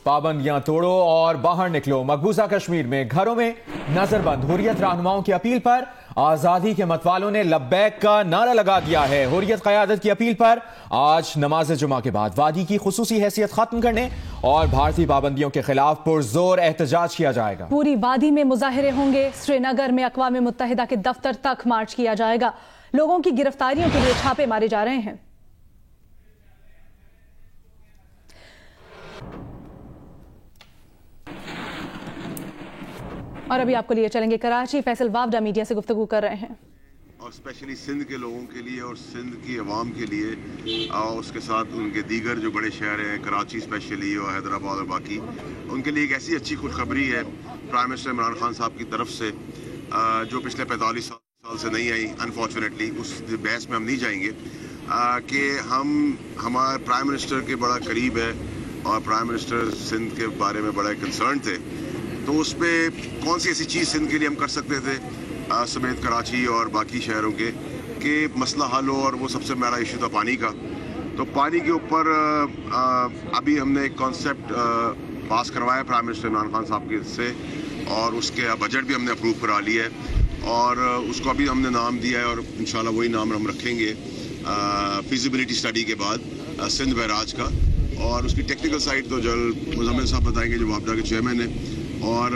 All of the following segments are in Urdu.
پابندیاں توڑو اور باہر نکلو۔ مقبوضہ کشمیر میں گھروں میں نظر بند۔ حریت رہنماؤں کی اپیل پر آزادی کے متوالوں نے لبیک کا نعرہ لگا دیا ہے۔ حریت قیادت کی اپیل پر آج نماز جمعہ کے بعد وادی کی خصوصی حیثیت ختم کرنے اور بھارتی پابندیوں کے خلاف پرزور احتجاج کیا جائے گا۔ پوری وادی میں مظاہرے ہوں گے۔ سری نگر میں اقوام متحدہ کے دفتر تک مارچ کیا جائے گا۔ لوگوں کی گرفتاریوں کے لیے چھاپے مارے جا رہے ہیں۔ اور ابھی آپ کو لیے چلیں گے کراچی۔ فیصل وافدہ میڈیا سے گفتگو کر رہے ہیں۔ اور اسپیشلی سندھ کے لوگوں کے لیے اور سندھ کی عوام کے لیے اور اس کے ساتھ ان کے دیگر جو بڑے شہر ہیں، کراچی اسپیشلی اور حیدرآباد اور باقی، ان کے لیے ایک ایسی اچھی خوشخبری ہے پرائم منسٹر عمران خان صاحب کی طرف سے، جو پچھلے 45 سال سے نہیں آئی انفارچونیٹلی۔ اس بحث میں ہم نہیں جائیں گے کہ ہمارے پرائم منسٹر کے بڑا قریب ہے اور پرائم منسٹر سندھ کے بارے میں بڑا کنسرن تھے، تو اس پہ کون سی ایسی چیز سندھ کے لیے ہم کر سکتے تھے سمیت کراچی اور باقی شہروں کے کہ مسئلہ حل ہو، اور وہ سب سے بڑا ایشو تھا پانی کا۔ تو پانی کے اوپر ابھی ہم نے ایک کانسیپٹ پاس کروایا پرائم منسٹر عمران خان صاحب کے سے، اور اس کے بجٹ بھی ہم نے اپروو کرا لیا ہے، اور اس کو ابھی ہم نے نام دیا ہے، اور انشاءاللہ وہی نام ہم رکھیں گے فیزیبلٹی اسٹڈی کے بعد سندھ بیراج کا۔ اور اس کی ٹیکنیکل سائٹ تو جلد مزمل صاحب بتائیں گے جو وابڈا کے چیئرمین ہیں۔ اور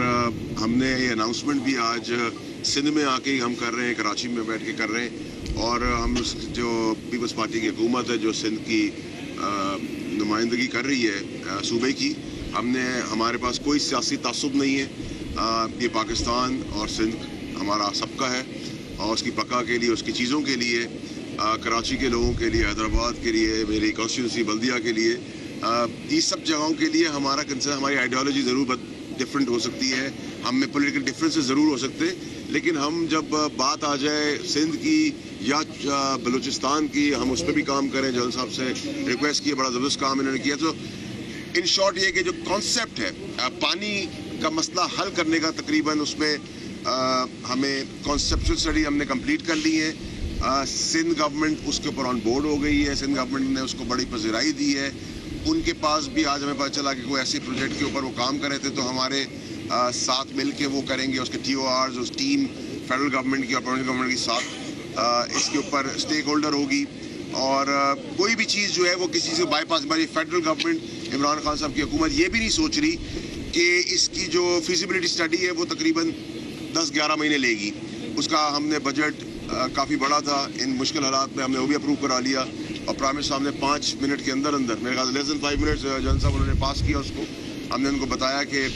ہم نے یہ اناؤنسمنٹ بھی آج سندھ میں آ کے ہم کر رہے ہیں، کراچی میں بیٹھ کے کر رہے ہیں، اور ہم جو پیپلز پارٹی کی حکومت ہے جو سندھ کی نمائندگی کر رہی ہے صوبے کی، ہمارے پاس کوئی سیاسی تعصب نہیں ہے۔ یہ پاکستان اور سندھ ہمارا سب کا ہے، اور اس کی بقا کے لیے، اس کی چیزوں کے لیے، کراچی کے لوگوں کے لیے، حیدرآباد کے لیے، میری کانسٹیٹیونسی بلدیہ کے لیے، یہ سب جگہوں کے لیے ہمارا کنسرن، ہماری آئیڈیالوجی ضرور ڈفرینٹ ہو سکتی ہے، ہم میں پولیٹیکل ڈفرینسز ضرور ہو سکتے ہیں، لیکن ہم جب بات آ جائے سندھ کی یا بلوچستان کی، ہم اس پہ بھی کام کریں۔ جنرل صاحب سے ریکویسٹ کی، بڑا زبردست کام انہوں نے کیا۔ تو ان شارٹ یہ کہ جو کانسیپٹ ہے پانی کا مسئلہ حل کرنے کا، تقریباً اس میں ہمیں کانسیپچل اسٹڈی ہم نے کمپلیٹ کر لی ہے۔ سندھ گورنمنٹ اس کے اوپر آن بورڈ ہو گئی ہے، سندھ گورنمنٹ نے اس کو بڑی پذیرائی دی ہے۔ ان کے پاس بھی آج ہمیں پتہ چلا کہ کوئی ایسے پروجیکٹ کے اوپر وہ کام کر رہے تھے، تو ہمارے ساتھ مل کے وہ کریں گے، اس کے ٹی او آرز، اس ٹیم فیڈرل گورنمنٹ کی اور پروونشل گورنمنٹ کے ساتھ اس کے اوپر اسٹیک ہولڈر ہوگی، اور کوئی بھی چیز جو ہے وہ کسی سے بائی پاس۔ ہماری فیڈرل گورنمنٹ عمران خان صاحب کی حکومت یہ بھی نہیں سوچ رہی کہ اس کی جو فیزیبلٹی اسٹڈی ہے وہ تقریباً 10-11 مہینے لے گی۔ اس کا ہم نے بجٹ کافی بڑا تھا، ان مشکل حالات میں ہم نے وہ بھی اپروو کرا لیا، اور پرائم منسٹر صاحب نے 5 منٹ کے اندر میرے خیال لیس دین 5 منٹس جنرل صاحب انہوں نے پاس کیا اس کو۔ ہم نے ان کو بتایا کہ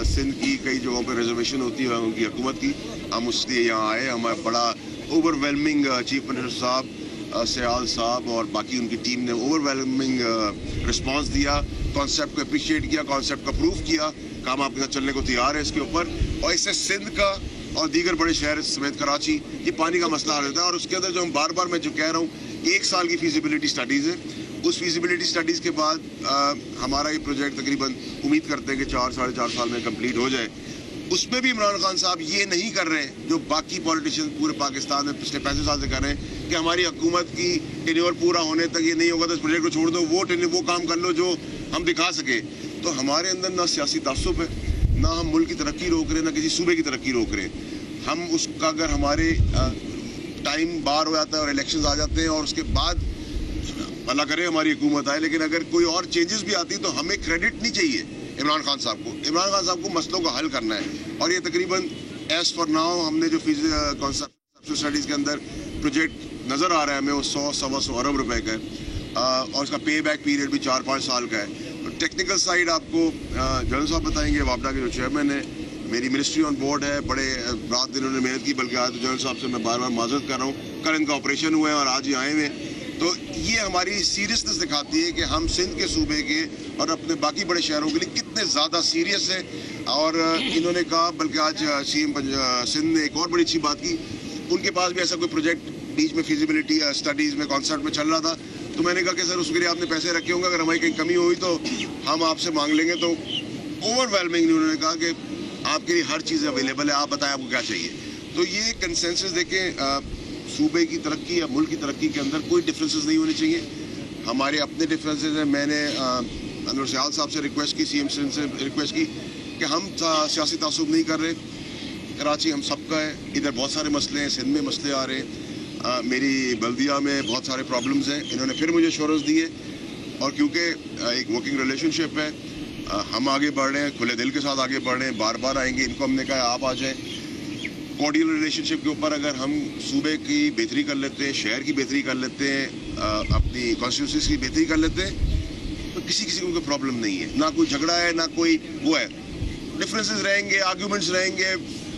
سندھ کی کئی جگہوں پہ ریزرویشن ہوتی ہے ان کی حکومت کی، ہم اس لیے یہاں آئے۔ ہمارا بڑا اوور ویلمنگ چیف منسٹر صاحب، سیال صاحب اور باقی ان کی ٹیم نے اوور ویلمنگ رسپانس دیا، کانسیپٹ کو اپریشیٹ کیا، کانسیپٹ کو اپروو کیا، کام آپ کے ساتھ چلنے کو تیار ہے اس کے اوپر۔ اور اس سے سندھ کا اور دیگر بڑے شہر سمیت کراچی یہ پانی کا مسئلہ حل ہوتا ہے۔ اور اس کے اندر جو ہم بار بار میں جو کہہ رہا ہوں، 1 سال کی فیزیبلٹی اسٹڈیز ہے، اس فیزیبلٹی اسٹڈیز کے بعد ہمارا یہ پروجیکٹ تقریباً امید کرتے ہیں کہ 4-4.5 سال میں کمپلیٹ ہو جائے۔ اس میں بھی عمران خان صاحب یہ نہیں کر رہے ہیں جو باقی پولیٹیشین پورے پاکستان میں پچھلے 35 سال سے کر رہے ہیں کہ ہماری حکومت کی ٹینیور پورا ہونے تک یہ نہیں ہوگا تو اس پروجیکٹ کو چھوڑ دو، وہ کام کر لو جو ہم دکھا سکیں۔ تو ہمارے اندر نہ سیاسی تعصب ہے، نہ ہم ملک کی ترقی روک رہے ہیں، نہ کسی صوبے کی ترقی روک رہے ہیں۔ ہم اس کا اگر ہمارے ٹائم بار ہو جاتا ہے اور الیکشنز آ جاتے ہیں اور اس کے بعد اللہ کرے ہماری حکومت آئے، لیکن اگر کوئی اور چینجز بھی آتی تو ہمیں کریڈٹ نہیں چاہیے عمران خان صاحب کو۔ عمران خان صاحب کو مسئلوں کو حل کرنا ہے، اور یہ تقریباً ایز فار ناؤ ہم نے جو کانسیپٹ اسٹڈیز کے اندر پروجیکٹ نظر آ رہا ہے ہمیں وہ 100-125 ارب روپے کا ہے، اور اس کا پے بیک پیریڈ بھی 4-5 سال کا ہے۔ ٹیکنیکل سائڈ آپ کو جنرل صاحب بتائیں گے، وابڈا کے جو چیئرمین ہیں، میری منسٹری آن بورڈ ہے، بڑے رات دن انہوں نے محنت کی، بلکہ آج تو جنرل صاحب سے میں بار بار معذرت کر رہا ہوں، کل ان کا آپریشن ہوا ہے اور آج ہی آئے ہوئے ہیں۔ تو یہ ہماری سیریسنس دکھاتی ہے کہ ہم سندھ کے صوبے کے اور اپنے باقی بڑے شہروں کے لیے کتنے زیادہ سیریس ہیں۔ اور انہوں نے کہا، بلکہ آج سی ایم سندھ نے ایک اور بڑی اچھی بات کی، ان کے پاس بھی ایسا کوئی پروجیکٹ بیچ میں فیزیبلٹی اسٹڈیز میں کانسیپٹ میں چل رہا تھا، تو میں نے کہا کہ سر اس کے لیے آپ نے پیسے رکھے ہوں گے، اگر ہماری کہیں کمی ہوئی تو ہم آپ سے مانگ لیں گے۔ تو اوور ویلمنگ انہوں نے کہا کہ آپ کے لیے ہر چیز اویلیبل ہے، آپ بتائیں آپ کو کیا چاہیے۔ تو یہ کنسنسس دیکھیں، صوبے کی ترقی یا ملک کی ترقی کے اندر کوئی ڈفرینسز نہیں ہونے چاہیے۔ ہمارے اپنے ڈفرینسز ہیں، میں نے انور سیال صاحب سے ریکویسٹ کی, سی ایم سندھ سے ریکویسٹ کی کہ ہم سیاسی تعصب نہیں کر رہے, کراچی ہم سب کا ہے, ادھر بہت سارے مسئلے ہیں, سندھ میں مسئلے آ رہے ہیں, میری بلدیہ میں بہت سارے پرابلمز ہیں. انہوں نے پھر مجھے ایشورنس دیے, اور کیونکہ ایک ورکنگ ریلیشن شپ ہے, ہم آگے بڑھ رہے ہیں, کھلے دل کے ساتھ آگے بڑھ رہے ہیں, بار بار آئیں گے. ان کو ہم نے کہا آپ آ جائیں. کارڈیل ریلیشن شپ کے اوپر اگر ہم صوبے کی بہتری کر لیتے ہیں, شہر کی بہتری کر لیتے ہیں, اپنی کانسٹیٹیوسیز کی بہتری کر لیتے ہیں, تو کسی کو کوئی پرابلم نہیں ہے, نہ کوئی جھگڑا ہے, نہ کوئی وہ ہے. ڈفرینسز رہیں گے, آرگیومنٹس رہیں گے,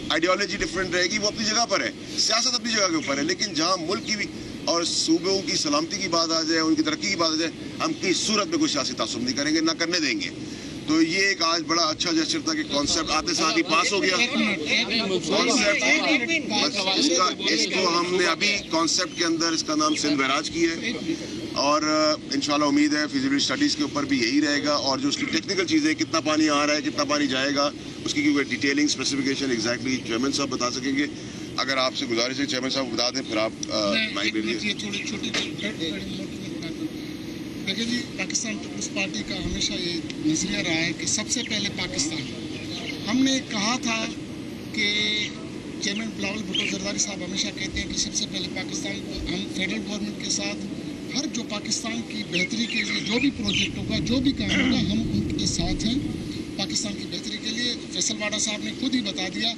آئیڈیالوجی ڈفرینٹ رہے گی, وہ اپنی جگہ پر ہے, سیاست اپنی جگہ کے اوپر ہے. لیکن جہاں ملک کی اور صوبوں کی سلامتی کی بات آ جائے, ان کی ترقی کی بات آ جائے, ہم کسی صورت میں کوئی سیاسی تعصب نہیں کریں گے, نہ کرنے دیں گے. تو یہ ایک آج بڑا اچھا جیسچر تھا کہ کانسیپٹ آتے ساتھ ہی پاس ہو گیا. اس کو ہم نے ابھی کانسیپٹ کے اندر اس کا نام سندھ بیراج کی ہے, اور انشاءاللہ امید ہے فیزیبلٹی اسٹڈیز کے اوپر بھی یہی رہے گا, اور جو اس کی ٹیکنیکل چیزیں, کتنا پانی آ رہا ہے, کتنا پانی جائے گا, اس کی کیونکہ ڈیٹیلنگ اسپیسیفکیشن ایگزیکٹلی چیئرمین صاحب بتا سکیں گے. اگر آپ سے گزارش ہے چیئرمین صاحب بتا دیں, پھر آپ مائک لے لیجیے. دیکھیں جی, پاکستان پیپلز پارٹی کا ہمیشہ یہ نظریہ رہا ہے کہ سب سے پہلے پاکستان. ہم نے کہا تھا کہ چیئرمین بلاول بھٹو زرداری صاحب ہمیشہ کہتے ہیں کہ سب سے پہلے پاکستان. ہم فیڈرل گورنمنٹ کے ساتھ ہر جو پاکستان کی بہتری کے لیے جو بھی پروجیکٹ ہوگا, جو بھی کام ہوگا, ہم ان کے ساتھ ہیں پاکستان کی بہتری کے لیے. فیصل واڈا صاحب نے خود ہی بتا دیا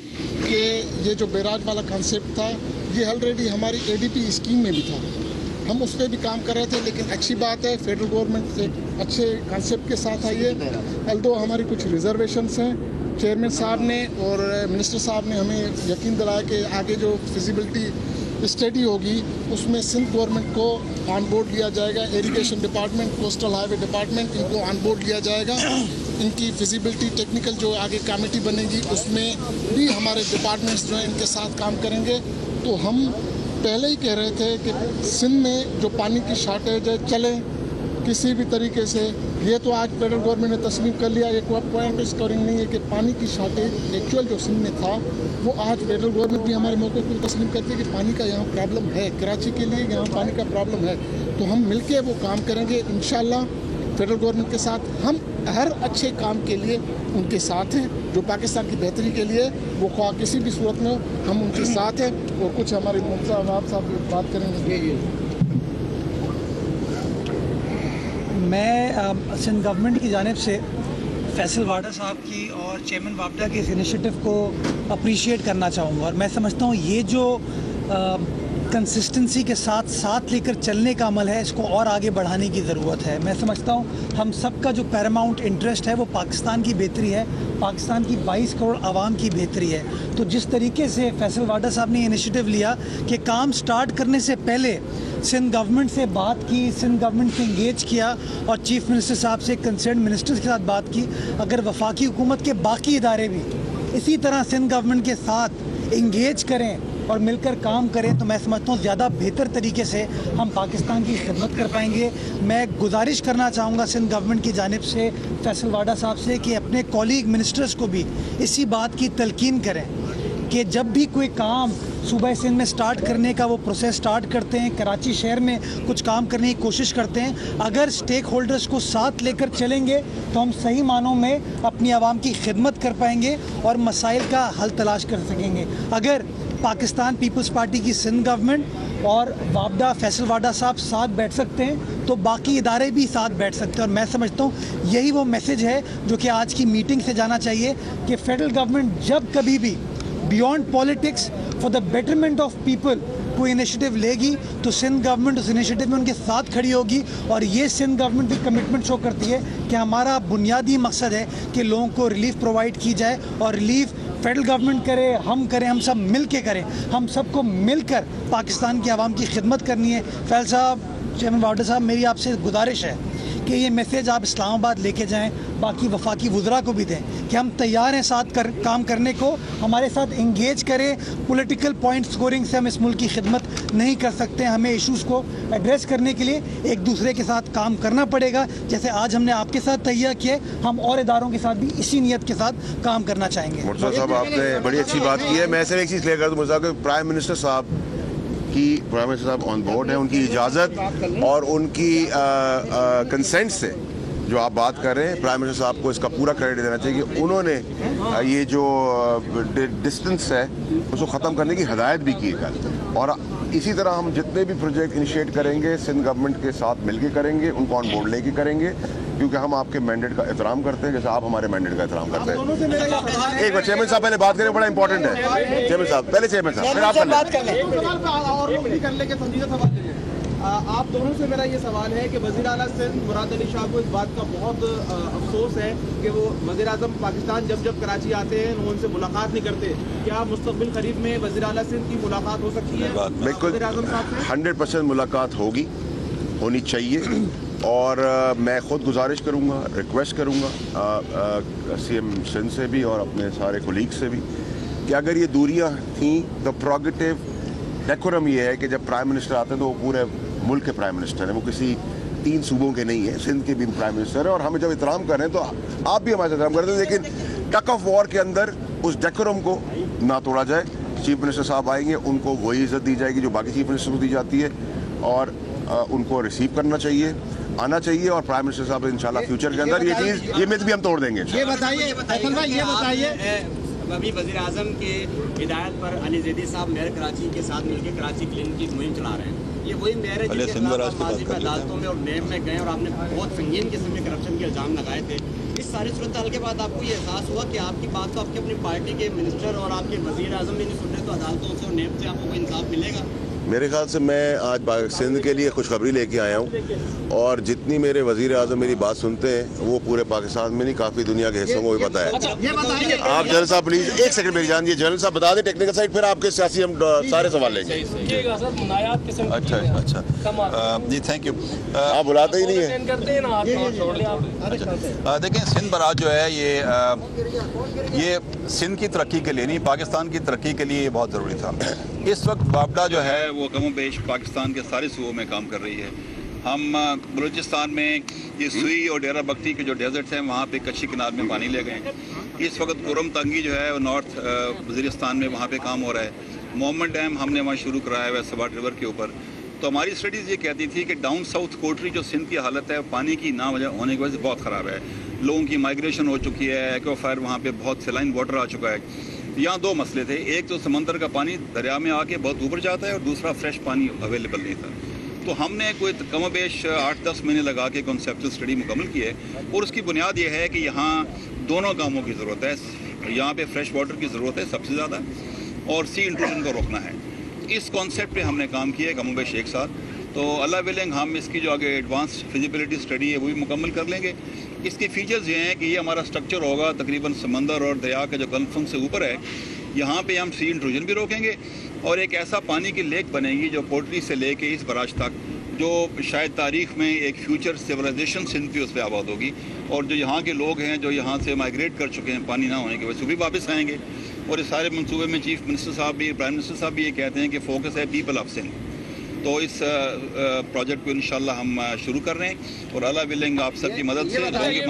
کہ یہ جو بیراج والا کانسیپٹ تھا, یہ آلریڈی ہماری ADP اسکیم میں بھی تھا, ہم اس پہ بھی کام کر رہے تھے. لیکن اچھی بات ہے فیڈرل گورنمنٹ ایک اچھے کانسیپٹ کے ساتھ آئی ہے. الدو ہماری کچھ ریزرویشنس ہیں, چیئرمین صاحب نے اور منسٹر صاحب نے ہمیں یقین دلایا کہ آگے جو فیزیبلٹی اسٹڈی ہوگی اس میں سندھ گورنمنٹ کو آن بورڈ لیا جائے گا, ایریگیشن ڈپارٹمنٹ, کوسٹل ہائی وے ڈپارٹمنٹ, ان کو آن بورڈ لیا جائے گا. ان کی فیزیبلٹی ٹیکنیکل جو آگے کمیٹی بنے گی اس میں بھی ہمارے ڈپارٹمنٹس جو ہیں ان کے ساتھ کام کریں گے. تو ہم پہلے ہی کہہ رہے تھے کہ سندھ میں جو پانی کی شارٹیج ہے چلے کسی بھی طریقے سے. یہ تو آج فیڈرل گورنمنٹ نے تسلیم کر لیا, یہ کوئی پوائنٹ اسکورنگ نہیں ہے کہ پانی کی شارٹیج ایکچوئل جو سندھ میں تھا وہ آج فیڈرل گورنمنٹ بھی ہمارے موقع کو تسلیم کرتی ہے کہ پانی کا یہاں پرابلم ہے, کراچی کے لیے یہاں پانی کا پرابلم ہے. تو ہم مل کے وہ کام کریں گے انشاءاللہ فیڈرل گورنمنٹ کے ساتھ. ہم ہر اچھے کام کے لیے ان کے ساتھ ہیں, جو پاکستان کی بہتری کے لیے وہ خواہ کسی بھی صورت میں ہو, ہم ان کے ساتھ ہیں. اور کچھ ہمارے آپ صاحب بات کریں گے. میں سندھ گورنمنٹ کی جانب سے فیصل واڈا صاحب کی اور چیئرمین وابڈا کے اس انیشیٹو کو اپریشیٹ کرنا چاہوں گا. اور میں سمجھتا ہوں یہ جو کنسسٹنسی کے ساتھ لے کر چلنے کا عمل ہے, اس کو اور آگے بڑھانے کی ضرورت ہے. میں سمجھتا ہوں ہم سب کا جو پیراماؤنٹ انٹرسٹ ہے وہ پاکستان کی بہتری ہے, پاکستان کی 22 کروڑ عوام کی بہتری ہے. تو جس طریقے سے فیصل واڈا صاحب نے انیشیٹو لیا کہ کام سٹارٹ کرنے سے پہلے سندھ گورنمنٹ سے بات کی, سندھ گورنمنٹ سے انگیج کیا, اور چیف منسٹر صاحب سے کنسرن منسٹرز کے ساتھ بات کی. اگر وفاقی حکومت کے باقی ادارے بھی اسی طرح سندھ گورنمنٹ کے ساتھ انگیج کریں اور مل کر کام کریں تو میں سمجھتا ہوں زیادہ بہتر طریقے سے ہم پاکستان کی خدمت کر پائیں گے. میں گزارش کرنا چاہوں گا سندھ گورنمنٹ کی جانب سے فیصل واڈا صاحب سے کہ اپنے کولیگ منسٹرز کو بھی اسی بات کی تلقین کریں کہ جب بھی کوئی کام صوبہ سندھ میں سٹارٹ کرنے کا وہ پروسیس سٹارٹ کرتے ہیں, کراچی شہر میں کچھ کام کرنے کی کوشش کرتے ہیں, اگر سٹیک ہولڈرز کو ساتھ لے کر چلیں گے تو ہم صحیح معنوں میں اپنی عوام کی خدمت کر پائیں گے اور مسائل کا حل تلاش کر سکیں گے. اگر پاکستان پیپلز پارٹی کی سندھ گورنمنٹ اور وابڈا فیصل واڈا صاحب ساتھ بیٹھ سکتے ہیں تو باقی ادارے بھی ساتھ بیٹھ سکتے ہیں. اور میں سمجھتا ہوں یہی وہ میسیج ہے جو کہ آج کی میٹنگ سے جانا چاہیے کہ فیڈرل گورنمنٹ جب کبھی بھی beyond politics for the betterment of people کوئی انیشیٹو لے گی تو سندھ گورنمنٹ اس انیشیٹو میں ان کے ساتھ کھڑی ہوگی. اور یہ سندھ گورنمنٹ کی کمٹمنٹ شو کرتی ہے کہ ہمارا بنیادی مقصد ہے کہ لوگوں کو ریلیف پرووائڈ کی جائے, اور ریلیف فیڈرل گورنمنٹ کرے, ہم کریں, ہم سب مل کے کریں. ہم سب کو مل کر پاکستان کی عوام کی خدمت کرنی ہے. فیصل صاحب, چیئرمین واڈا صاحب, میری آپ سے گزارش ہے کہ یہ میسیج آپ اسلام آباد لے کے جائیں, باقی وفاقی وزراء کو بھی دیں کہ ہم تیار ہیں ساتھ کام کرنے کو, ہمارے ساتھ انگیج کریں. پولیٹیکل پوائنٹ سکورنگ سے ہم اس ملک کی خدمت نہیں کر سکتے. ہمیں ایشوز کو ایڈریس کرنے کے لیے ایک دوسرے کے ساتھ کام کرنا پڑے گا. جیسے آج ہم نے آپ کے ساتھ تہیہ کیا, ہم اور اداروں کے ساتھ بھی اسی نیت کے ساتھ کام کرنا چاہیں گے. مرتضیٰ صاحب, آپ نے بڑی اچھی بات کی ہے. میں صرف ایک چیز کلیئر کر دوں مرتضیٰ کہ پرائم منسٹر صاحب آن بورڈ ہیں, ان کی اجازت اور ان کی کنسنٹ سے جو آپ بات کر رہے ہیں پرائم منسٹر صاحب کو اس کا پورا کریڈٹ دینا چاہیے کہ انہوں نے یہ جو ڈسٹنس ہے اس کو ختم کرنے کی ہدایت بھی کی ہے. اور اسی طرح ہم جتنے بھی پروجیکٹ انیشیٹ کریں گے سندھ گورنمنٹ کے ساتھ مل کے کریں گے, ان کو آن بورڈ لے کے کریں گے, کیونکہ ہم آپ کے مینڈیٹ کا احترام کرتے ہیں جیسے آپ ہمارے مینڈیٹ کا احترام کرتے ہیں. ایک بار چیئرمین صاحب پہلے بات کریں, بڑا امپورٹنٹ ہے. چیئرمین صاحب پہلے, چیئرمین صاحب پھر آپ کر لیں. آپ دونوں سے میرا یہ سوال ہے کہ وزیر اعلیٰ سندھ مراد علی شاہ کو اس بات کا بہت افسوس ہے کہ وہ وزیر اعظم پاکستان جب کراچی آتے ہیں وہ ان سے ملاقات نہیں کرتے. کیا مستقبل قریب میں وزیر اعلیٰ سندھ کی ملاقات ہو سکتی ہے وزیر اعظم صاحب سے؟ 100% ملاقات ہوگی, ہونی چاہیے. اور میں خود گزارش کروں گا, ریکویسٹ کروں گا سی ایم سندھ سے بھی اور اپنے سارے کولیگ سے بھی کہ اگر یہ دوریاں تھیں تو پروگیٹیو ڈیکورم یہ ہے کہ جب پرائم منسٹر آتے ہیں تو وہ پورے ملک کے پرائم منسٹر ہیں, وہ کسی 3 صوبوں کے نہیں ہیں, سندھ کے بھی پرائم منسٹر ہیں. اور ہمیں جب احترام کر رہے ہیں تو آپ بھی ہمارے سے احترام کرتے ہیں, لیکن ٹگ آف وار کے اندر اس ڈیکورم کو نہ توڑا جائے. چیف منسٹر صاحب آئیں گے, ان کو وہی عزت دی جائے گی جو باقی چیف منسٹر کو دی جاتی ہے, اور ان کو ریسیو کرنا چاہیے, آنا چاہیے. اور پرائم منسٹر صاحب انشاءاللہ فیوچر کے اندر یہ چیز, یہ مت بھی ہم توڑ دیں گے. یہ بتائیے ابھی وزیر اعظم کے ہدایت پر علی زیدی صاحب میئر کراچی کے ساتھ مل کے کراچی کلین کی مہم چلا رہے ہیں. یہ وہی میئر ہے جس کے خلاف ماضی میں عدالتوں میں اور نیب میں گئے اور آپ نے بہت سنگین قسم کے کرپشن کے الزام لگائے تھے. اس ساری صورتحال کے بعد آپ کو یہ احساس ہوا کہ آپ کی بات تو آپ کی اپنی پارٹی کے منسٹر اور آپ کے وزیر اعظم بھی نہیں سن رہے, تو عدالتوں سے اور نیب سے آپ کو کوئی انصاف ملے گا؟ میرے خیال سے میں آج سندھ کے لیے خوشخبری لے کے آیا ہوں, اور جتنی میرے وزیر اعظم میری بات سنتے ہیں وہ پورے پاکستان میں نہیں, کافی دنیا کے حصوں کو بھی پتہ ہے. آپ جنرل صاحب پلیز ایک سیکنڈ میری جان دیے, جنرل صاحب بتا دیں ٹیکنیکل سائڈ, پھر آپ کے سیاسی ہم سارے سوال لیں گے. اچھا جی, تھینک یو. آپ بلاتے ہی نہیں ہیں. دیکھیں سندھ براج جو ہے یہ سندھ کی ترقی کے لیے نہیں, پاکستان کی ترقی کے لیے یہ بہت ضروری تھا. اس وقت وابڈا جو ہے وہ کم و بیش پاکستان کے سارے صوبوں میں کام کر رہی ہے. ہم بلوچستان میں یہ سوئی اور ڈیرہ بگٹی کے جو ڈیزرٹس ہیں وہاں پہ کچھی کنار میں پانی لے گئے ہیں. اس وقت کرم تنگی جو ہے وہ نارتھ وزیرستان میں وہاں پہ کام ہو رہا ہے. محمد ڈیم ہم نے وہاں شروع کرایا ہوا ہے سباٹ ریور کے اوپر. تو ہماری اسٹڈیز یہ کہتی تھی کہ ڈاؤن ساؤتھ کوٹری جو سندھ کی حالت ہے پانی کی نہ وجہ ہونے کی وجہ سے بہت خراب ہے. لوگوں کی مائگریشن ہو چکی ہے, ایکوفائر وہاں پہ بہت سیلائن واٹر آ چکا ہے. یہاں 2 مسئلے تھے, ایک تو سمندر کا پانی دریا میں آ کے بہت اوپر جاتا ہے, اور دوسرا فریش پانی اویلیبل نہیں تھا. تو ہم نے کوئی کم و بیش 8-10 مہینے لگا کے کنسیپچل اسٹڈی مکمل کی ہے, اور اس کی بنیاد یہ ہے کہ یہاں دونوں کاموں کی ضرورت ہے. یہاں پہ فریش واٹر کی ضرورت ہے سب سے زیادہ, اور سی انٹروژن کو روکنا ہے. اس کانسیپٹ پہ ہم نے کام کیا ہے کم و بیش 1 سال. تو اللہ ولنگ ہم اس کی جو آگے ایڈوانس فیزیبلٹی اسٹڈی ہے وہ بھی مکمل کر لیں گے. اس کے فیچرز یہ ہیں کہ یہ ہمارا اسٹرکچر ہوگا تقریباً سمندر اور دریا کا جو کنفرم سے اوپر ہے, یہاں پہ ہم سی انٹروژن بھی روکیں گے, اور ایک ایسا پانی کی لیک بنے گی جو پوٹری سے لے کے اس براج تک, جو شاید تاریخ میں ایک فیوچر سویلائزیشن سندھ بھی اس پہ آباد ہوگی. اور جو یہاں کے لوگ ہیں جو یہاں سے مائگریٹ کر چکے ہیں پانی نہ ہونے کی وجہ سے بھی واپس آئیں گے. اور اس سارے منصوبے میں چیف منسٹر صاحب بھی, پرائم منسٹر صاحب بھی یہ کہتے ہیں کہ فوکس ہے پیپل آف سندھ. تو اس پروجیکٹ کو انشاءاللہ ہم شروع کر رہے ہیں, اور اللہ ولنگ آپ سب کی مدد سے ابھی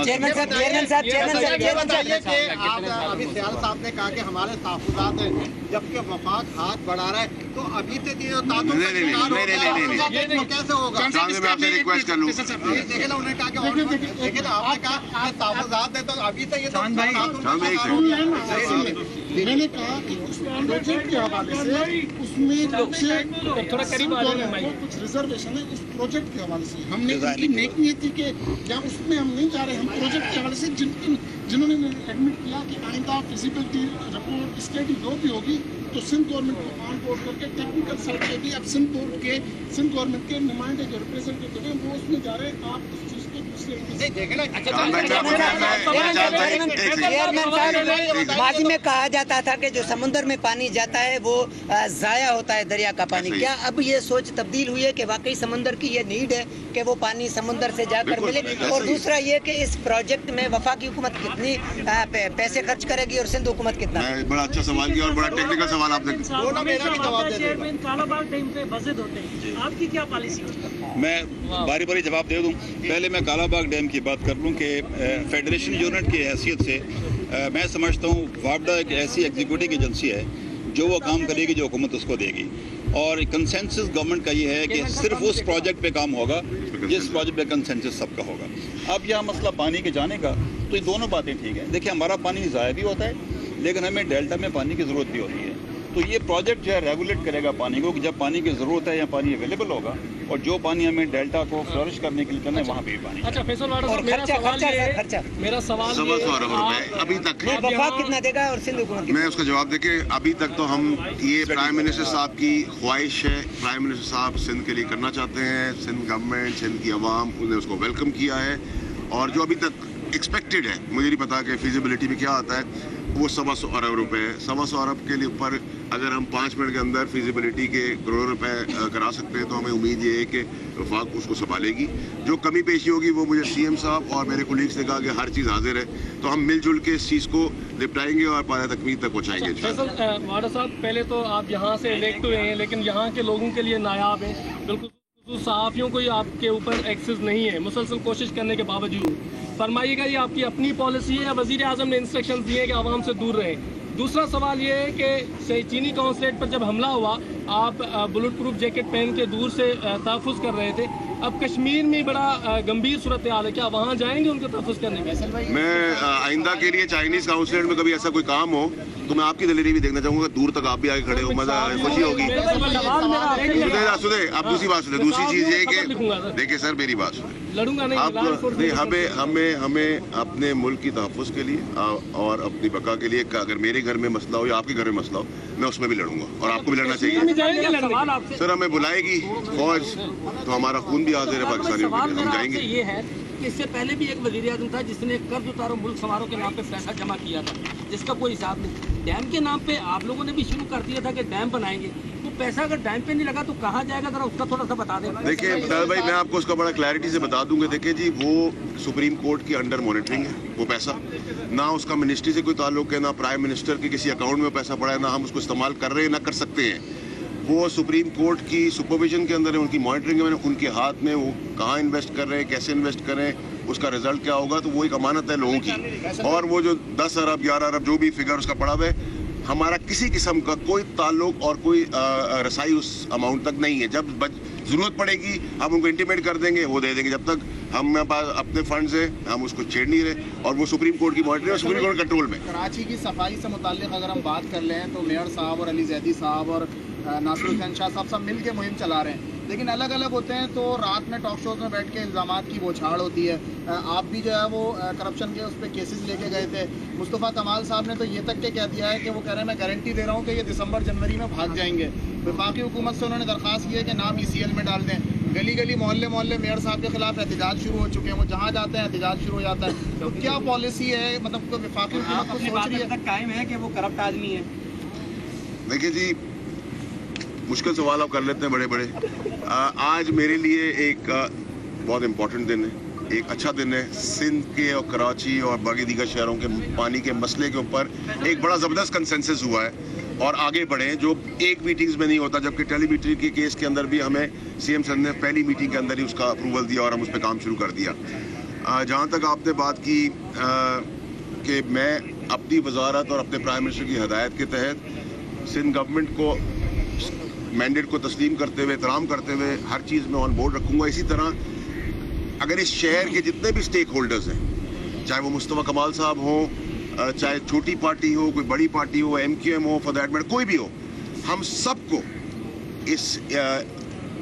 سیال صاحب نے کہا کہ ہمارے تحفظات ہیں, جبکہ وفاق ہاتھ بڑھا رہا ہے, تو ابھی تک یہ کیسے ہوگا؟ ریکویسٹ کر لوں, دیکھیں نا, انہوں نے کہا کہ لیکن آپ نے کہا تحفظات ہیں, تو ابھی تک یہ میں نے کہا کہ اس پروجیکٹ کے حوالے سے اس میں کچھ ریزرویشن ہے اس پروجیکٹ کے حوالے سے. ہم نے ان کی نیک نیت تھی کہ یا اس میں ہم نہیں جا رہے, ہم پروجیکٹ کے حوالے سے جنہوں نے ایڈمٹ کیا کہ آئندہ فیزیبلٹی رپورٹ اسٹڈی جو بھی ہوگی تو سندھ گورنمنٹ کو آن بورڈ کر کے ٹیکنیکل سائڈ پہ بھی اب سندھ گورنمنٹ کے نمائندے جو ریپرزینٹیو ہیں وہ اس میں جا رہے ہیں. آپ اس چیز کو ماضی میں کہا جاتا تھا کہ جو سمندر میں پانی جاتا ہے وہ ضائع ہوتا ہے دریا کا پانی, کیا اب یہ سوچ تبدیل ہوئی ہے کہ واقعی سمندر کی یہ نیڈ ہے کہ وہ پانی سمندر سے جا کر ملے؟ اور دوسرا یہ کہ اس پروجیکٹ میں وفاقی حکومت کتنی پیسے خرچ کرے گی اور سندھ حکومت کتنا؟ بڑا اچھا سوال کیا اور بڑا ٹیکنیکل سوال آپ نے. آپ کی کیا پالیسی؟ میں باری باری جواب دے دوں. پہلے میں کالا باغ ڈیم کی بات کر لوں کہ فیڈریشن یونٹ کی حیثیت سے میں سمجھتا ہوں وابڈا ایک ایسی ایگزیکیوٹنگ ایجنسی ہے جو وہ کام کرے گی جو حکومت اس کو دے گی. اور کنسنسس گورنمنٹ کا یہ ہے کہ صرف اس پروجیکٹ پہ کام ہوگا جس پروجیکٹ پہ کنسنسس سب کا ہوگا. اب یہاں مسئلہ پانی کے جانے کا تو یہ دونوں باتیں ٹھیک ہیں. دیکھیں ہمارا پانی ضائع بھی ہوتا ہے لیکن ہمیں ڈیلٹا میں پانی کی ضرورت بھی ہوتی ہے. تو یہ پروجیکٹ جو ہے ریگولیٹ کرے گا پانی کو کہ جب پانی کی ضرورت ہے یا پانی اویلیبل ہوگا اور جو پانی ہمیں ڈیلٹا کو فلورش کرنے کے لیے کرنا ہے وہاں پہ بھی پانی. اچھا فیصل واڈا صاحب میرا سوال ابھی تک کتنا دے گا اور سندھ حکومت میں اس کا جواب دے کے ابھی تک تو ہم یہ پرائم منسٹر صاحب کی خواہش ہے. پرائم منسٹر صاحب سندھ کے لیے کرنا چاہتے ہیں. سندھ گورنمنٹ سندھ کی عوام انہیں اس کو ویلکم کیا ہے اور جو ابھی تک ایکسپیکٹڈ ہے مجھے نہیں پتا کہ فیزیبلٹی میں کیا آتا ہے وہ 125 ارب روپے ہے. 125 ارب کے لیے اوپر اگر ہم 5 منٹ کے اندر فیزیبلٹی کے کروڑ روپے کرا سکتے ہیں تو ہمیں امید یہ ہے کہ وفاق اس کو سنبھالے گی. جو کمی پیشی ہوگی وہ مجھے سی ایم صاحب اور میرے کولیگس نے کہا کہ ہر چیز حاضر ہے تو ہم مل جل کے اس چیز کو نپٹائیں گے اور پایہ تکمیل تک پہنچائیں گے. فیصل واڈا صاحب پہلے تو آپ یہاں سے الیکٹ ہوئے ہیں لیکن یہاں کے لوگوں کے لیے نایاب ہیں. بالکل صحافیوں کو آپ کے اوپر ایکسس نہیں ہے مسلسل کوشش کرنے کے باوجود. فرمائیے گا یہ آپ کی اپنی پالیسی ہے یا وزیر اعظم نے انسٹرکشن دیے ہیں کہ عوام سے دور رہیں؟ دوسرا سوال یہ ہے کہ چینی قونصلیٹ پر جب حملہ ہوا آپ بلٹ پروف جیکٹ پہن کے دور سے تحفظ کر رہے تھے. اب کشمیر میں بڑا گمبھیر صورتحال ہے, کیا وہاں جائیں گے ان کو تحفظ کرنے کے؟ میں آئندہ کے لیے چائنیز قونصلیٹ میں کبھی ایسا کوئی کام ہو تو میں آپ کی دلیری بھی دیکھنا چاہوں گا. دور تک آپ بھی آگے کھڑے ہو, مزہ خوشی ہوگی. آپ دوسری بات سنیں. دوسری چیز یہ کہ دیکھیں سر میری بات سنیں, ہمیں اپنے ملک کی تحفظ کے لیے اور اپنی بقا کے لیے اگر میرے گھر میں مسئلہ ہو یا آپ کے گھر میں مسئلہ ہو میں اس میں بھی لڑوں گا اور آپ کو بھی لڑنا چاہیے. سر ہمیں بلائے گی فوج تو ہمارا خون بھی حاضر ہے پاکستانی, ہم جائیں گے. یہ ہے کہ اس سے پہلے بھی ایک وزیر اعظم تھا جس نے قرض اتارو ملک سنوارو کے نام پہ پیسہ جمع کیا تھا جس کا کوئی حساب نہیں. ڈیم کے نام پہ آپ لوگوں نے بھی شروع کر دیا تھا کہ ڈیم بنائیں گے, تو پیسہ اگر ڈیم پہ نہیں لگا تو کہاں جائے گا, ذرا اس کا تھوڑا سا بتا دیں. دیکھیں دادا بھائی میں آپ کو اس کا بڑا کلیئرٹی سے بتا دوں گا. دیکھیں جی وہ سپریم کورٹ کی انڈر مانیٹرنگ ہے وہ پیسہ, نہ اس کا منسٹری سے کوئی تعلق ہے, نہ پرائم منسٹر کے کسی اکاؤنٹ میں پیسہ پڑا ہے, نہ ہم اس کو استعمال کر رہے ہیں نہ کر سکتے ہیں. وہ سپریم کورٹ کی سپرویژن کے اندر ہے, ان کی مانیٹرنگ ہے, ان کے ہاتھ میں وہ کہاں انویسٹ کر رہے ہیں, کیسے انویسٹ کر رہے ہیں, اس کا رزلٹ کیا ہوگا. تو وہ ایک امانت ہے لوگوں کی. اور وہ جو 10 ارب 11 ارب جو بھی فگر اس کا پڑا ہوا ہے, ہمارا کسی قسم کا کوئی تعلق اور کوئی رسائی اس اماؤنٹ تک نہیں ہے. جب ضرورت پڑے گی ہم ان کو انٹیمیٹ کر دیں گے, وہ دے دیں گے. جب تک ہم پاس اپنے فنڈز ہیں ہم اس کو چھیڑ نہیں رہے اور وہ سپریم کورٹ کی مانیٹرنگ اور سپریم کورٹ کنٹرول میں. کراچی کی صفائی سے متعلق اگر ہم بات کر لیں تو میئر صاحب اور علی زیدی صاحب اور ناصر حسین شاہ صاحب سب مل کے مہم چلا رہے ہیں, لیکن الگ الگ ہوتے ہیں. تو رات میں ٹاک شوز میں بیٹھ کے الزامات کی بوچھاڑ ہوتی ہے. آپ بھی جو ہے وہ کرپشن کے اس پہ کیسز لے کے گئے تھے. مصطفیٰ کمال صاحب نے تو یہ تک کہ کہہ دیا ہے کہ وہ کہہ رہے ہیں میں گارنٹی دے رہا ہوں کہ یہ دسمبر جنوری میں بھاگ جائیں گے. وفاقی حکومت سے انہوں نے درخواست کی ہے کہ نام ECL میں ڈال دیں. گلی گلی محلے محلے میئر صاحب کے خلاف احتجاج شروع ہو چکے ہیں, وہ جہاں جاتے ہیں احتجاج شروع ہو جاتا ہے. تو کیا پالیسی ہے, مطلب وفاقی حکومت کو سوچ رہی ہے قائم ہے کہ وہ کرپٹ آدمی ہے؟ دیکھیے جی مشکل سوال آپ کر لیتے ہیں بڑے بڑے. آج میرے لیے ایک بہت امپورٹنٹ دن ہے, ایک اچھا دن ہے. سندھ کے اور کراچی اور باقی دیگر شہروں کے پانی کے مسئلے کے اوپر ایک بڑا زبردست کنسنسس ہوا ہے اور آگے بڑھیں, جو ایک میٹنگز میں نہیں ہوتا. جبکہ ٹیلی میٹنگ کے کیس کے اندر بھی ہمیں CM صاحب نے پہلی میٹنگ کے اندر ہی اس کا اپروول دیا اور ہم اس پہ کام شروع کر دیا. جہاں تک آپ نے بات کی کہ میں اپنی وزارت اور اپنے پرائم منسٹر کی ہدایت کے تحت سندھ گورنمنٹ کو مینڈیٹ کو تسلیم کرتے ہوئے احترام کرتے ہوئے ہر چیز میں آن بورڈ رکھوں گا. اسی طرح اگر اس شہر کے جتنے بھی اسٹیک ہولڈرز ہیں, چاہے وہ مصطفیٰ کمال صاحب ہوں, چاہے چھوٹی پارٹی ہو, کوئی بڑی party who, MQM who, for that matter کوئی بھی ہو, ہم سب کو اس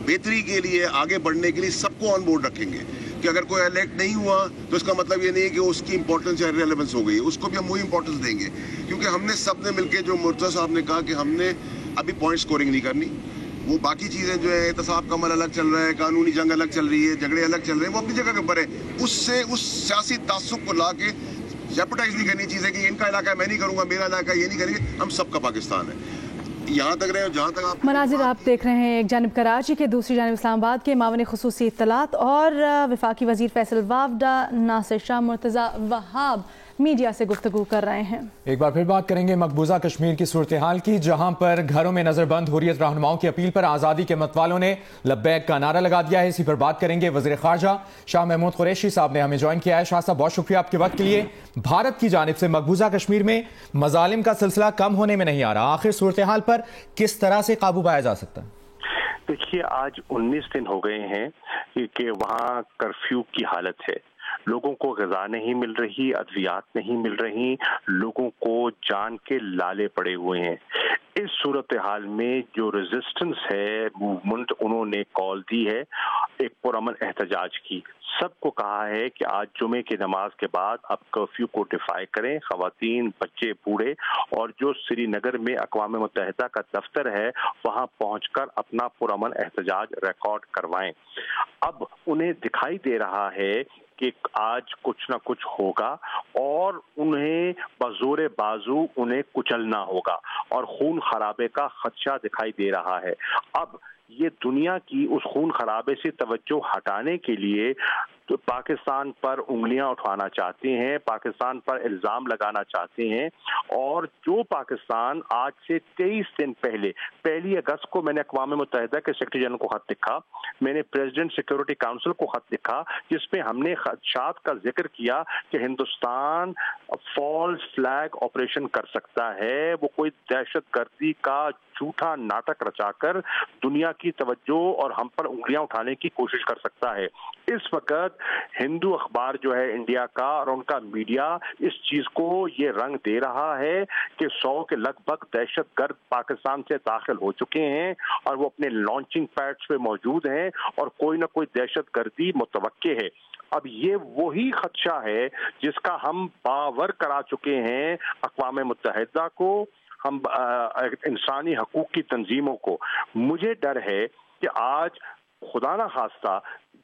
بہتری کے لیے آگے بڑھنے کے لیے سب کو آن بورڈ رکھیں گے. کہ اگر کوئی الیکٹ نہیں ہوا تو اس کا مطلب یہ نہیں ہے کہ اس کی امپورٹنس یا ریلیونس ہو گئی, اس کو بھی ہم وہی امپورٹنس دیں گے. کیونکہ ہم نے سب نے مل کے, جو مرتضیٰ صاحب نے کہا کہ ہم نے ابھی پوائنٹ سکورنگ نہیں کرنی, وہ باقی چیزیں جو ہے احتساب کا عمل الگ چل رہا ہے, قانونی جنگ الگ چل رہی ہے, جھگڑے الگ چل رہے ہیں, وہ اپنی جگہ کے اوپر ہے. اس سے اس سیاسی تعصب کو لا کے جیپٹائز نہیں کرنی چیزیں کہ ان کا علاقہ میں نہیں کروں گا, میرا علاقہ یہ نہیں کریں گے. ہم سب کا پاکستان ہے. یہاں تک رہے جہاں تک آپ مناظر آپ دیکھ رہے ہیں, ایک جانب کراچی کے, دوسری جانب اسلام آباد کے. معاون خصوصی اطلاعات اور وفاقی وزیر فیصل وافڈا ناصر شاہ مرتضیٰ وہاب میڈیا سے گفتگو کر رہے ہیں. ایک بار پھر بات کریں گے مقبوضہ کشمیر کی صورتحال کی, جہاں پر گھروں میں نظر بند حریت رہنماؤں کی اپیل پر آزادی کے مت والوں نے لبیک کا نعرہ لگا دیا ہے. اسی پر بات کریں گے. وزیر خارجہ شاہ محمود قریشی صاحب نے ہمیں جوائن کیا ہے. شاہ صاحب بہت شکریہ آپ کے وقت کے لیے. بھارت کی جانب سے مقبوضہ کشمیر میں مظالم کا سلسلہ کم ہونے میں نہیں آ رہا, آخر صورتحال پر کس طرح سے قابو پایا جا سکتا ہے؟ دیکھیے آج 19 دن ہو گئے ہیں کہ وہاں کرفیو کی حالت ہے، لوگوں کو غذا نہیں مل رہی، ادویات نہیں مل رہی، لوگوں کو جان کے لالے پڑے ہوئے ہیں۔ اس صورتحال میں جو ریزسٹنس ہے موومنٹ انہوں نے کال دی ہے ایک پرامن احتجاج کی، سب کو کہا ہے کہ آج جمعے کی نماز کے بعد اب کرفیو کو ڈیفائی کریں، خواتین، بچے، بوڑھے، اور جو سری نگر میں اقوام متحدہ کا دفتر ہے وہاں پہنچ کر اپنا پرامن احتجاج ریکارڈ کروائیں۔ اب انہیں دکھائی دے رہا ہے کہ آج کچھ نہ کچھ ہوگا اور انہیں بزور بازو انہیں کچلنا ہوگا اور خون خرابے کا خدشہ دکھائی دے رہا ہے۔ اب یہ دنیا کی اس خون خرابے سے توجہ ہٹانے کے لیے تو پاکستان پر انگلیاں اٹھانا چاہتے ہیں، پاکستان پر الزام لگانا چاہتے ہیں، اور جو پاکستان آج سے 23 دن پہلے 1 اگست کو میں نے اقوام متحدہ کے سیکرٹری جنرل کو خط لکھا، میں نے پریزیڈنٹ سیکورٹی کاؤنسل کو خط لکھا جس میں ہم نے خدشات کا ذکر کیا کہ ہندوستان فالس فلیگ آپریشن کر سکتا ہے، وہ کوئی دہشت گردی کا جھوٹا ناٹک رچا کر دنیا کی توجہ اور ہم پر انگلیاں اٹھانے کی کوشش کر سکتا ہے۔ اس وقت ہندو اخبار جو ہے انڈیا کا اور ان کا میڈیا اس چیز کو یہ رنگ دے رہا ہے کہ 100 کے لگ بھگ دہشت گرد پاکستان سے داخل ہو چکے ہیں اور وہ اپنے لانچنگ پیڈز پہ موجود ہیں اور کوئی نہ کوئی دہشت گردی متوقع ہے۔ اب یہ وہی خدشہ ہے جس کا ہم باور کرا چکے ہیں اقوام متحدہ کو، ہم انسانی حقوق کی تنظیموں کو۔ مجھے ڈر ہے کہ آج خدا نہ خواستہ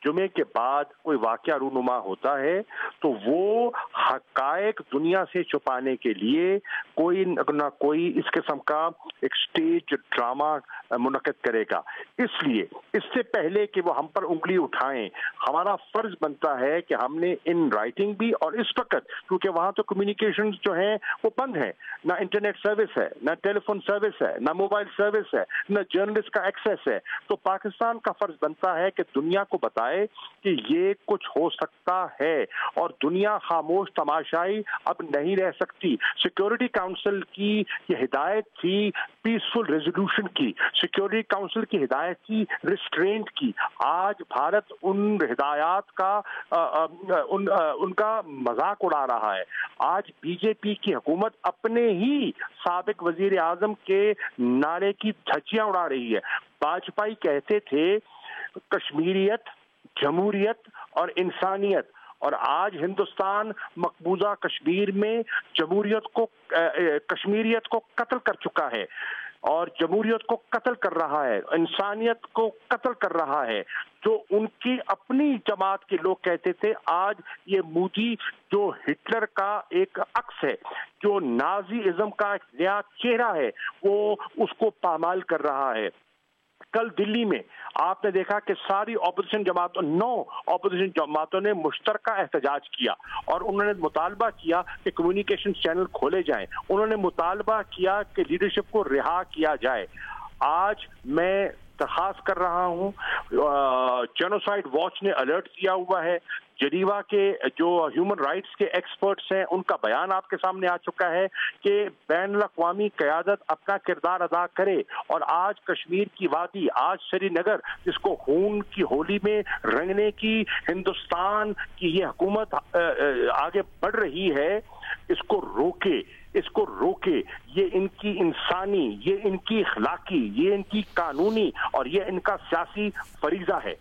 جمعے کے بعد کوئی واقعہ رونما ہوتا ہے تو وہ حقائق دنیا سے چھپانے کے لیے کوئی نہ کوئی اس قسم کا ایک سٹیج ڈرامہ منعقد کرے گا۔ اس لیے اس سے پہلے کہ وہ ہم پر انگلی اٹھائیں، ہمارا فرض بنتا ہے کہ ہم نے ان رائٹنگ بھی، اور اس وقت کیونکہ وہاں تو کمیونیکیشن جو ہیں وہ بند ہیں، نہ انٹرنیٹ سروس ہے، نہ ٹیلی فون سروس ہے، نہ موبائل سروس ہے، نہ جرنلسٹ کا ایکسیس ہے، تو پاکستان کا فرض بنتا ہے کہ دنیا کو بتائے کہ یہ کچھ ہو سکتا ہے، اور دنیا خاموش تماشائی اب نہیں رہ سکتی۔ سیکورٹی کاؤنسل کی یہ ہدایت تھی پیسفل ریزولوشن کی، سیکورٹی کاؤنسل کی ہدایت تھی ریسٹرینٹ کی۔ آج بھارت ان ہدایات کا ان کا مذاق اڑا رہا ہے۔ آج بی جے پی کی حکومت اپنے ہی سابق وزیر اعظم کے نعرے کی دھجیاں اڑا رہی ہے۔ واجپئی کہتے تھے کشمیریت، جمہوریت اور انسانیت، اور آج ہندوستان مقبوضہ کشمیر میں کشمیریت کو قتل کر چکا ہے اور جمہوریت کو قتل کر رہا ہے، انسانیت کو قتل کر رہا ہے۔ جو ان کی اپنی جماعت کے لوگ کہتے تھے، آج یہ مودی جو ہٹلر کا ایک عکس ہے، جو نازی ازم کا ایک نیا چہرہ ہے، وہ اس کو پامال کر رہا ہے۔ کل دلی میں آپ نے دیکھا کہ ساری اپوزیشن جماعتوں 9 اپوزیشن جماعتوں نے مشترکہ احتجاج کیا اور انہوں نے مطالبہ کیا کہ کمیونیکیشن چینل کھولے جائیں، انہوں نے مطالبہ کیا کہ لیڈرشپ کو رہا کیا جائے۔ آج میں درخواست کر رہا ہوں، جینوسائیڈ واچ نے الرٹ کیا ہوا ہے، جنیوا کے جو ہیومن رائٹس کے ایکسپرٹس ہیں ان کا بیان آپ کے سامنے آ چکا ہے کہ بین الاقوامی قیادت اپنا کردار ادا کرے، اور آج کشمیر کی وادی، آج سری نگر جس کو خون کی ہولی میں رنگنے کی ہندوستان کی یہ حکومت آگے بڑھ رہی ہے، اس کو روکے، اس کو روکے۔ یہ ان کی انسانی، یہ ان کی اخلاقی، یہ ان کی قانونی اور یہ ان کا سیاسی فریضہ ہے۔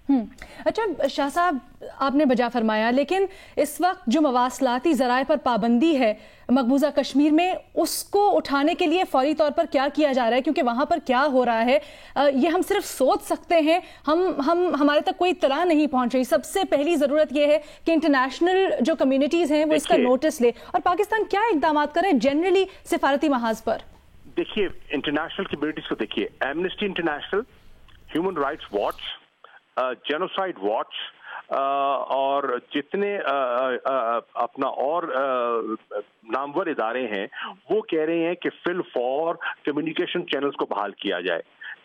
اچھا شاہ صاحب، آپ نے بجا فرمایا، لیکن اس وقت جو مواصلاتی ذرائع پر پابندی ہے مقبوضہ کشمیر میں، اس کو اٹھانے کے لیے فوری طور پر کیا کیا جا رہا ہے؟ کیونکہ وہاں پر کیا ہو رہا ہے یہ ہم صرف سوچ سکتے ہیں، ہمارے تک کوئی اطلاع نہیں پہنچ رہی۔ سب سے پہلی ضرورت یہ ہے کہ انٹرنیشنل جو کمیونٹیز ہیں وہ اس کا نوٹس لے، اور پاکستان کیا اقدامات کرے جنرلی سفارتی محاذ پر؟ دیکھیے انٹرنیشنل کمیونٹیز کو دیکھیے، Amnesty international, human rights watch, genocide watch اور جتنے اپنا اور نامور ادارے ہیں وہ کہہ رہے ہیں کہ فل فور کمیونیکیشن چینلز کو بحال کیا جائے۔